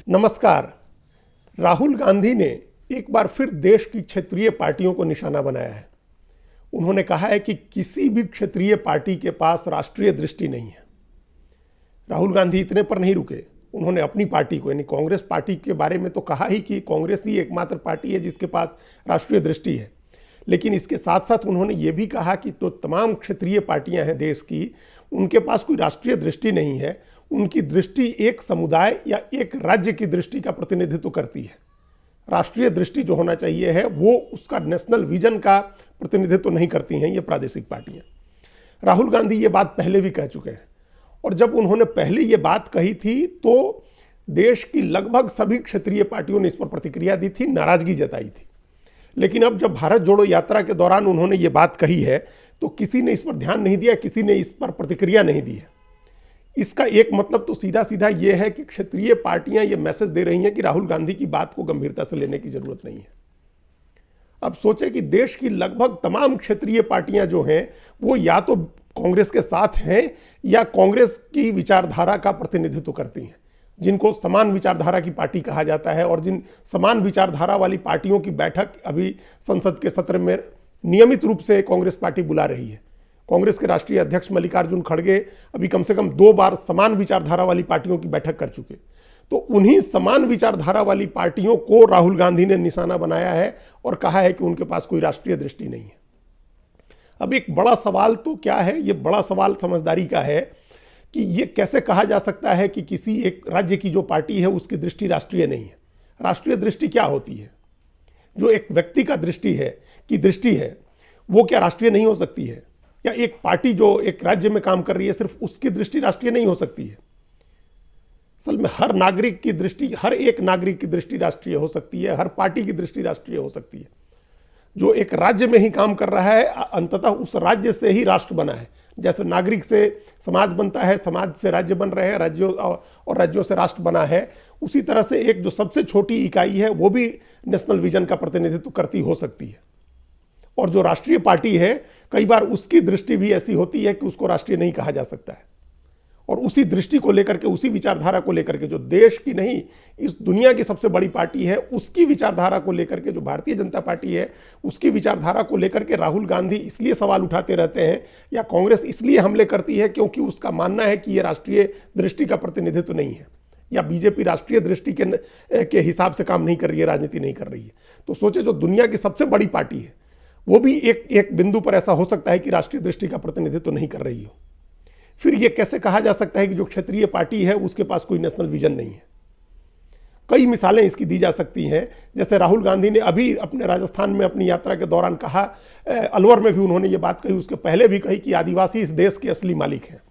नमस्कार। राहुल गांधी ने एक बार फिर देश की क्षेत्रीय पार्टियों को निशाना बनाया है। उन्होंने कहा है कि किसी भी क्षेत्रीय पार्टी के पास राष्ट्रीय दृष्टि नहीं है। राहुल गांधी इतने पर नहीं रुके, उन्होंने अपनी पार्टी को यानी कांग्रेस पार्टी के बारे में तो कहा ही कि कांग्रेस ही एकमात्र पार्टी है जिसके पास राष्ट्रीय दृष्टि है, लेकिन इसके साथ साथ उन्होंने ये भी कहा कि तो तमाम क्षेत्रीय पार्टियां हैं देश की, उनके पास कोई राष्ट्रीय दृष्टि नहीं है। उनकी दृष्टि एक समुदाय या एक राज्य की दृष्टि का प्रतिनिधित्व करती है। राष्ट्रीय दृष्टि जो होना चाहिए है वो उसका नेशनल विजन का प्रतिनिधित्व नहीं करती हैं ये प्रादेशिक पार्टियां। राहुल गांधी ये बात पहले भी कह चुके हैं, और जब उन्होंने पहले ये बात कही थी तो देश की लगभग सभी क्षेत्रीय पार्टियों ने इस पर प्रतिक्रिया दी थी, नाराजगी जताई थी। लेकिन अब जब भारत जोड़ो यात्रा के दौरान उन्होंने ये बात कही है तो किसी ने इस पर ध्यान नहीं दिया, किसी ने इस पर प्रतिक्रिया नहीं दी है। इसका एक मतलब तो सीधा सीधा ये है कि क्षेत्रीय पार्टियां ये मैसेज दे रही हैं कि राहुल गांधी की बात को गंभीरता से लेने की जरूरत नहीं है। अब सोचे कि देश की लगभग तमाम क्षेत्रीय पार्टियां जो हैं वो या तो कांग्रेस के साथ हैं या कांग्रेस की विचारधारा का प्रतिनिधित्व करती हैं, जिनको समान विचारधारा की पार्टी कहा जाता है। और जिन समान विचारधारा वाली पार्टियों की बैठक अभी संसद के सत्र में नियमित रूप से कांग्रेस पार्टी बुला रही है। कांग्रेस के राष्ट्रीय अध्यक्ष मल्लिकार्जुन खड़गे अभी कम से कम 2 बार समान विचारधारा वाली पार्टियों की बैठक कर चुके, तो उन्हीं समान विचारधारा वाली पार्टियों को राहुल गांधी ने निशाना बनाया है और कहा है कि उनके पास कोई राष्ट्रीय दृष्टि नहीं है। अब एक बड़ा सवाल तो क्या है, ये बड़ा सवाल समझदारी का है कि ये कैसे कहा जा सकता है कि किसी एक राज्य की जो पार्टी है उसकी दृष्टि राष्ट्रीय नहीं है। राष्ट्रीय दृष्टि क्या होती है? जो एक व्यक्ति का दृष्टि है वो क्या राष्ट्रीय नहीं हो सकती है? या एक पार्टी जो एक राज्य में काम कर रही है सिर्फ उसकी दृष्टि राष्ट्रीय नहीं हो सकती है? असल में हर नागरिक की दृष्टि, हर एक नागरिक की दृष्टि राष्ट्रीय हो सकती है, हर पार्टी की दृष्टि राष्ट्रीय हो सकती है। जो एक राज्य में ही काम कर रहा है अंततः उस राज्य से ही राष्ट्र बना है। जैसे नागरिक से समाज बनता है, समाज से राज्य बन रहे हैं, राज्यों और राज्यों से राष्ट्र बना है, उसी तरह से एक जो सबसे छोटी इकाई है वो भी नेशनल विजन का प्रतिनिधित्व करती हो सकती है। और जो राष्ट्रीय पार्टी है कई बार उसकी दृष्टि भी ऐसी होती है कि उसको राष्ट्रीय नहीं कहा जा सकता है। और उसी दृष्टि को लेकर के, उसी विचारधारा को लेकर के जो देश की नहीं इस दुनिया की सबसे बड़ी पार्टी है उसकी विचारधारा को लेकर के, जो भारतीय जनता पार्टी है उसकी विचारधारा को लेकर के राहुल गांधी इसलिए सवाल उठाते रहते हैं या कांग्रेस इसलिए हमले करती है क्योंकि उसका मानना है कि यह राष्ट्रीय दृष्टि का प्रतिनिधित्व नहीं है, या बीजेपी राष्ट्रीय दृष्टि के हिसाब से काम नहीं कर रही है, राजनीति नहीं कर रही है। तो सोचे जो दुनिया की सबसे बड़ी पार्टी है वो भी एक बिंदु पर ऐसा हो सकता है कि राष्ट्रीय दृष्टि का प्रतिनिधित्व नहीं कर रही हो। फिर यह कैसे कहा जा सकता है कि जो क्षेत्रीय पार्टी है उसके पास कोई नेशनल विजन नहीं है? कई मिसालें इसकी दी जा सकती हैं। जैसे राहुल गांधी ने अभी अपने राजस्थान में अपनी यात्रा के दौरान कहा, अलवर में भी उन्होंने ये बात कही, उसके पहले भी कही कि आदिवासी इस देश के असली मालिक हैं।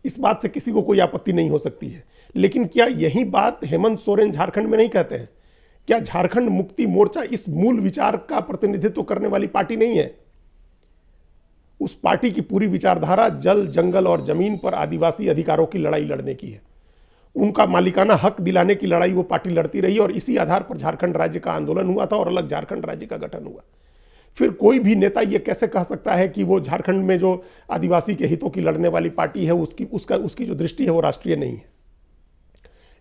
इस बात से किसी को कोई आपत्ति नहीं हो सकती है। लेकिन क्या यही बात हेमंत सोरेन झारखंड में नहीं कहते हैं? क्या झारखंड मुक्ति मोर्चा इस मूल विचार का प्रतिनिधित्व करने वाली पार्टी नहीं है? उस पार्टी की पूरी विचारधारा जल, जंगल और जमीन पर आदिवासी अधिकारों की लड़ाई लड़ने की है। उनका मालिकाना हक दिलाने की लड़ाई वो पार्टी लड़ती रही और इसी आधार पर झारखंड राज्य का आंदोलन हुआ था और अलग झारखंड राज्य का गठन हुआ। फिर कोई भी नेता ये कैसे कह सकता है कि वो झारखंड में जो आदिवासी के हितों की लड़ने वाली पार्टी है उसकी जो दृष्टि है वो राष्ट्रीय नहीं है?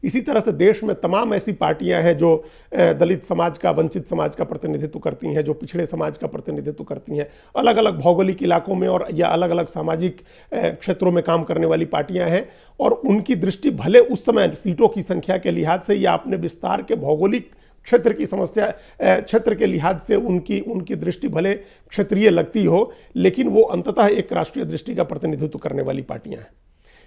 इसी तरह से देश में तमाम ऐसी पार्टियां हैं जो दलित समाज का, वंचित समाज का प्रतिनिधित्व करती हैं, जो पिछड़े समाज का प्रतिनिधित्व करती हैं, अलग अलग भौगोलिक इलाकों में और या अलग अलग सामाजिक क्षेत्रों में काम करने वाली पार्टियां हैं। और उनकी दृष्टि भले उस समय सीटों की संख्या के लिहाज से या अपने विस्तार के भौगोलिक क्षेत्र की समस्या, क्षेत्र के लिहाज से उनकी दृष्टि भले क्षेत्रीय लगती हो, लेकिन वो अंततः एक राष्ट्रीय दृष्टि का प्रतिनिधित्व करने वाली पार्टियां हैं।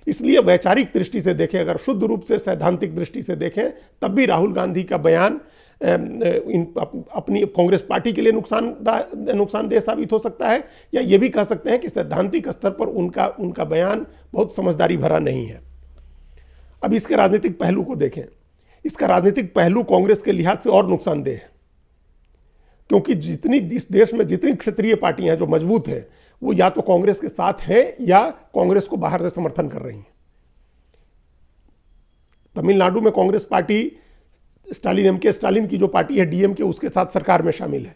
इसलिए वैचारिक दृष्टि से देखें, अगर शुद्ध रूप से सैद्धांतिक दृष्टि से देखें, तब भी राहुल गांधी का बयान अपनी कांग्रेस पार्टी के लिए नुकसानदेह साबित हो सकता है, या ये भी कह सकते हैं कि सैद्धांतिक स्तर पर उनका बयान बहुत समझदारी भरा नहीं है। अब इसके राजनीतिक पहलू को देखें। इसका राजनीतिक पहलू कांग्रेस के लिहाज से और नुकसानदेह है, क्योंकि इस देश में जितनी क्षेत्रीय पार्टियां हैं जो मजबूत हैं वो या तो कांग्रेस के साथ हैं या कांग्रेस को बाहर से समर्थन कर रही हैं। तमिलनाडु में कांग्रेस पार्टी स्टालिन की जो पार्टी है डीएमके, उसके साथ सरकार में शामिल है।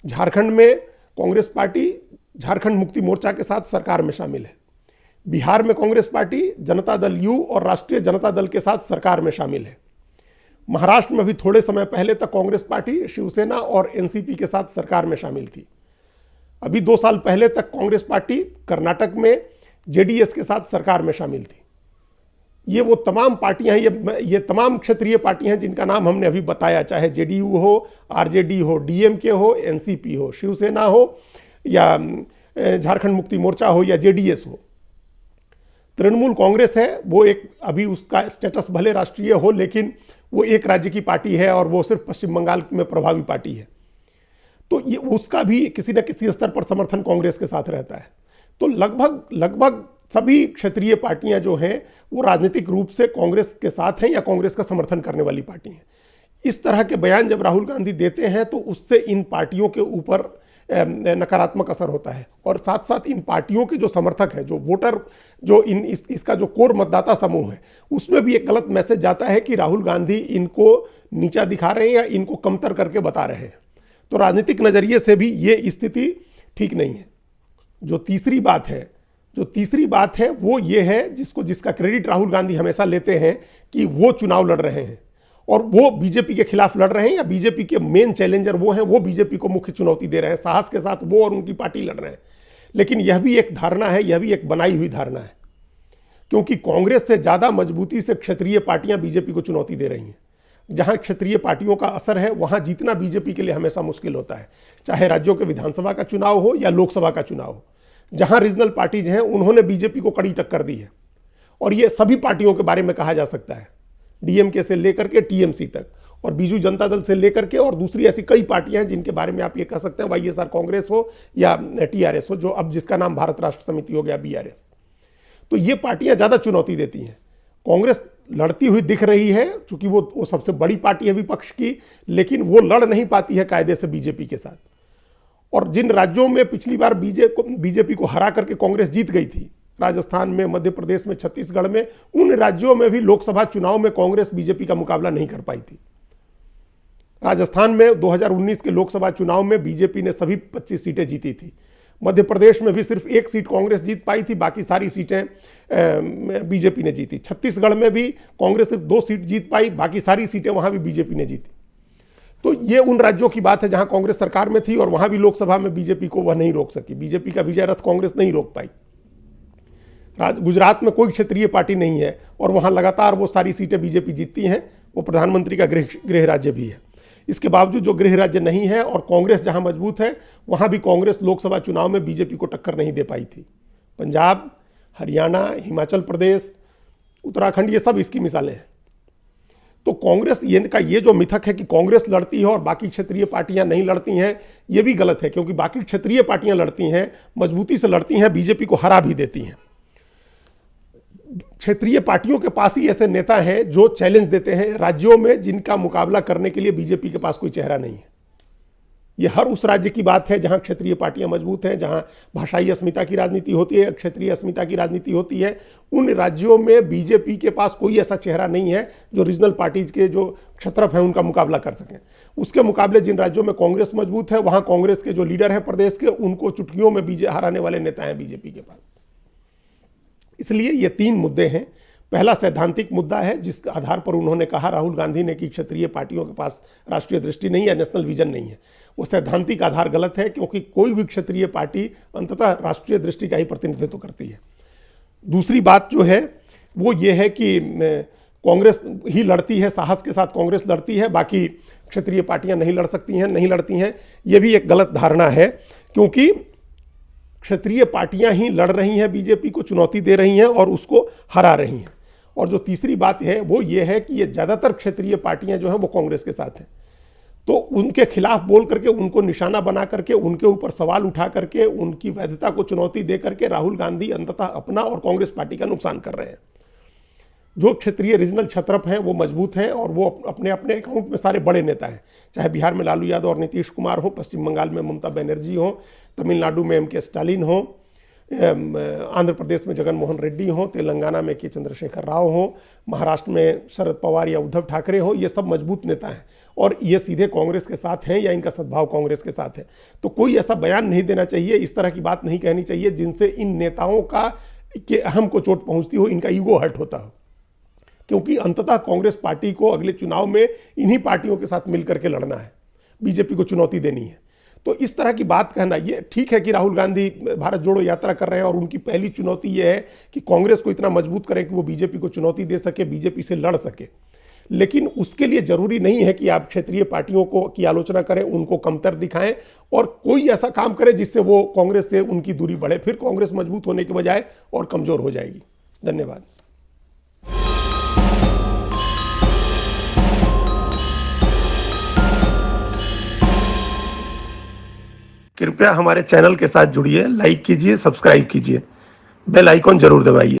झारखंड में कांग्रेस पार्टी झारखंड मुक्ति मोर्चा के साथ सरकार में शामिल है। बिहार में कांग्रेस पार्टी जनता दल यू और राष्ट्रीय जनता दल के साथ सरकार में शामिल है। महाराष्ट्र में भी थोड़े समय पहले तक कांग्रेस पार्टी शिवसेना और एनसीपी के साथ सरकार में शामिल थी। अभी 2 साल पहले तक कांग्रेस पार्टी कर्नाटक में जेडीएस के साथ सरकार में शामिल थी। ये वो तमाम पार्टियां हैं, ये तमाम क्षेत्रीय पार्टियां हैं जिनका नाम हमने अभी बताया, चाहे जेडीयू हो, आरजेडी हो, डीएमके हो, एनसीपी हो, शिवसेना हो या झारखंड मुक्ति मोर्चा हो या जेडीएस हो। तृणमूल कांग्रेस है, वो एक अभी उसका स्टेटस भले राष्ट्रीय हो लेकिन वो एक राज्य की पार्टी है और वो सिर्फ पश्चिम बंगाल में प्रभावी पार्टी है, तो ये उसका भी किसी न किसी स्तर पर समर्थन कांग्रेस के साथ रहता है। तो लगभग सभी क्षेत्रीय पार्टियां जो हैं वो राजनीतिक रूप से कांग्रेस के साथ हैं या कांग्रेस का समर्थन करने वाली पार्टी हैं। इस तरह के बयान जब राहुल गांधी देते हैं तो उससे इन पार्टियों के ऊपर नकारात्मक असर होता है और साथ साथ इन पार्टियों के जो समर्थक हैं, जो वोटर, जो इसका जो कोर मतदाता समूह है, उसमें भी एक गलत मैसेज जाता है कि राहुल गांधी इनको व दिखा रहे हैं या इनको कमतर करके बता रहे हैं। तो राजनीतिक नज़रिए से भी ये स्थिति ठीक नहीं है। जो तीसरी बात है वो ये है जिसका क्रेडिट राहुल गांधी हमेशा लेते हैं कि वो चुनाव लड़ रहे हैं और वो बीजेपी के खिलाफ लड़ रहे हैं या बीजेपी के मेन चैलेंजर वो हैं, वो बीजेपी को मुख्य चुनौती दे रहे हैं, साहस के साथ वो और उनकी पार्टी लड़ रहे हैं। लेकिन यह भी एक धारणा है, यह भी एक बनाई हुई धारणा है, क्योंकि कांग्रेस से ज़्यादा मजबूती से क्षेत्रीय पार्टियां बीजेपी को चुनौती दे रही हैं। जहां क्षेत्रीय पार्टियों का असर है वहां जीतना बीजेपी के लिए हमेशा मुश्किल होता है, चाहे राज्यों के विधानसभा का चुनाव हो या लोकसभा का चुनाव हो। जहां रीजनल पार्टीज हैं उन्होंने बीजेपी को कड़ी टक्कर दी है और ये सभी पार्टियों के बारे में कहा जा सकता है, डीएमके से लेकर के टीएमसी तक और बीजू जनता दल से लेकर के और दूसरी ऐसी कई पार्टियां हैं जिनके बारे में आप ये कह सकते हैं वाईएसआर कांग्रेस हो या टीआरएस हो, जो अब जिसका नाम भारत राष्ट्र समिति हो गया, बीआरएस। तो ये पार्टियां ज़्यादा चुनौती देती हैं। कांग्रेस लड़ती हुई दिख रही है चूंकि वो सबसे बड़ी पार्टी है विपक्ष की, लेकिन वो लड़ नहीं पाती है कायदे से बीजेपी के साथ। और जिन राज्यों में पिछली बार बीजेपी को हरा करके कांग्रेस जीत गई थी, राजस्थान में, मध्य प्रदेश में, छत्तीसगढ़ में, उन राज्यों में भी लोकसभा चुनाव में कांग्रेस बीजेपी का मुकाबला नहीं कर पाई थी। राजस्थान में 2019 के लोकसभा चुनाव में बीजेपी ने सभी 25 सीटें जीती थी। मध्य प्रदेश में भी सिर्फ 1 सीट कांग्रेस जीत पाई थी, बाकी सारी सीटें बीजेपी ने जीती। छत्तीसगढ़ में भी कांग्रेस सिर्फ 2 सीट जीत पाई, बाकी सारी सीटें वहां भी बीजेपी ने जीती। तो ये उन राज्यों की बात है जहां कांग्रेस सरकार में थी और वहां भी लोकसभा में बीजेपी को वह नहीं रोक सकी, बीजेपी का विजय रथ कांग्रेस नहीं रोक पाई। गुजरात में कोई क्षेत्रीय पार्टी नहीं है और वहां लगातार वो सारी सीटें बीजेपी जीतती हैं, वो प्रधानमंत्री का गृह राज्य भी है। इसके बावजूद जो गृह राज्य नहीं है और कांग्रेस जहां मजबूत है वहां भी कांग्रेस लोकसभा चुनाव में बीजेपी को टक्कर नहीं दे पाई थी। पंजाब, हरियाणा, हिमाचल प्रदेश, उत्तराखंड, ये सब इसकी मिसालें हैं। तो कांग्रेस का ये जो मिथक है कि कांग्रेस लड़ती है और बाकी क्षेत्रीय पार्टियां नहीं लड़ती हैं, ये भी गलत है, क्योंकि बाकी क्षेत्रीय पार्टियां लड़ती हैं, मजबूती से लड़ती हैं, बीजेपी को हरा भी देती हैं। क्षेत्रीय पार्टियों के पास ही ऐसे नेता हैं जो चैलेंज देते हैं राज्यों में जिनका मुकाबला करने के लिए बीजेपी के पास कोई चेहरा नहीं है। यह हर उस राज्य की बात है जहां क्षेत्रीय पार्टियां मजबूत हैं, जहां भाषाई अस्मिता की राजनीति होती है, क्षेत्रीय अस्मिता की राजनीति होती है। उन राज्यों में बीजेपी के पास कोई ऐसा चेहरा नहीं है जो रीजनल पार्टीज के जो क्षत्रप हैं उनका मुकाबला कर सकें। उसके मुकाबले जिन राज्यों में कांग्रेस मजबूत है वहां कांग्रेस के जो लीडर हैं प्रदेश के, उनको चुटकियों में हराने वाले नेता हैं बीजेपी के पास। इसलिए ये 3 मुद्दे हैं। पहला सैद्धांतिक मुद्दा है जिसके आधार पर उन्होंने कहा, राहुल गांधी ने, कि क्षेत्रीय पार्टियों के पास राष्ट्रीय दृष्टि नहीं है, नेशनल विजन नहीं है। वो सैद्धांतिक आधार गलत है, क्योंकि कोई भी क्षेत्रीय पार्टी अंततः राष्ट्रीय दृष्टि का ही प्रतिनिधित्व करती है। दूसरी बात जो है वो ये है कि कांग्रेस ही लड़ती है, साहस के साथ कांग्रेस लड़ती है, बाकी क्षेत्रीय पार्टियां नहीं लड़ सकती हैं, नहीं लड़ती हैं। ये भी एक गलत धारणा है, क्योंकि क्षेत्रीय पार्टियां ही लड़ रही हैं, बीजेपी को चुनौती दे रही हैं और उसको हरा रही हैं। और जो तीसरी बात है वो ये है कि ये ज़्यादातर क्षेत्रीय पार्टियां जो हैं वो कांग्रेस के साथ हैं। तो उनके खिलाफ बोल करके, उनको निशाना बना करके, उनके ऊपर सवाल उठा करके, उनकी वैधता को चुनौती दे करके राहुल गांधी अंततः अपना और कांग्रेस पार्टी का नुकसान कर रहे हैं। जो क्षेत्रीय रीजनल छत्रप हैं वो मजबूत हैं और वो अपने अपने अकाउंट में सारे बड़े नेता हैं, चाहे बिहार में लालू यादव और नीतीश कुमार हो, पश्चिम बंगाल में ममता बनर्जी हो, तमिलनाडु में एम के स्टालिन हो, आंध्र प्रदेश में जगन मोहन रेड्डी हो, तेलंगाना में के चंद्रशेखर राव हो, महाराष्ट्र में शरद पवार या उद्धव ठाकरे हो। ये सब मजबूत नेता हैं और ये सीधे कांग्रेस के साथ हैं या इनका सद्भाव कांग्रेस के साथ है। तो कोई ऐसा बयान नहीं देना चाहिए, इस तरह की बात नहीं कहनी चाहिए जिनसे इन नेताओं का के अहम को चोट पहुंचती हो, इनका ईगो हर्ट होता हो। क्योंकि अंततः कांग्रेस पार्टी को अगले चुनाव में इन्हीं पार्टियों के साथ मिलकर के लड़ना है, बीजेपी को चुनौती देनी है। तो इस तरह की बात कहना, ये ठीक है कि राहुल गांधी भारत जोड़ो यात्रा कर रहे हैं और उनकी पहली चुनौती ये है कि कांग्रेस को इतना मजबूत करें कि वो बीजेपी को चुनौती दे सके, बीजेपी से लड़ सके। लेकिन उसके लिए जरूरी नहीं है कि आप क्षेत्रीय पार्टियों को की आलोचना करें, उनको कमतर दिखाएं और कोई ऐसा काम करें जिससे वो कांग्रेस से उनकी दूरी बढ़े। फिर कांग्रेस मजबूत होने के बजाय और कमजोर हो जाएगी। धन्यवाद। कृपया हमारे चैनल के साथ जुड़िए, लाइक कीजिए, सब्सक्राइब कीजिए, बेल आइकॉन जरूर दबाइए।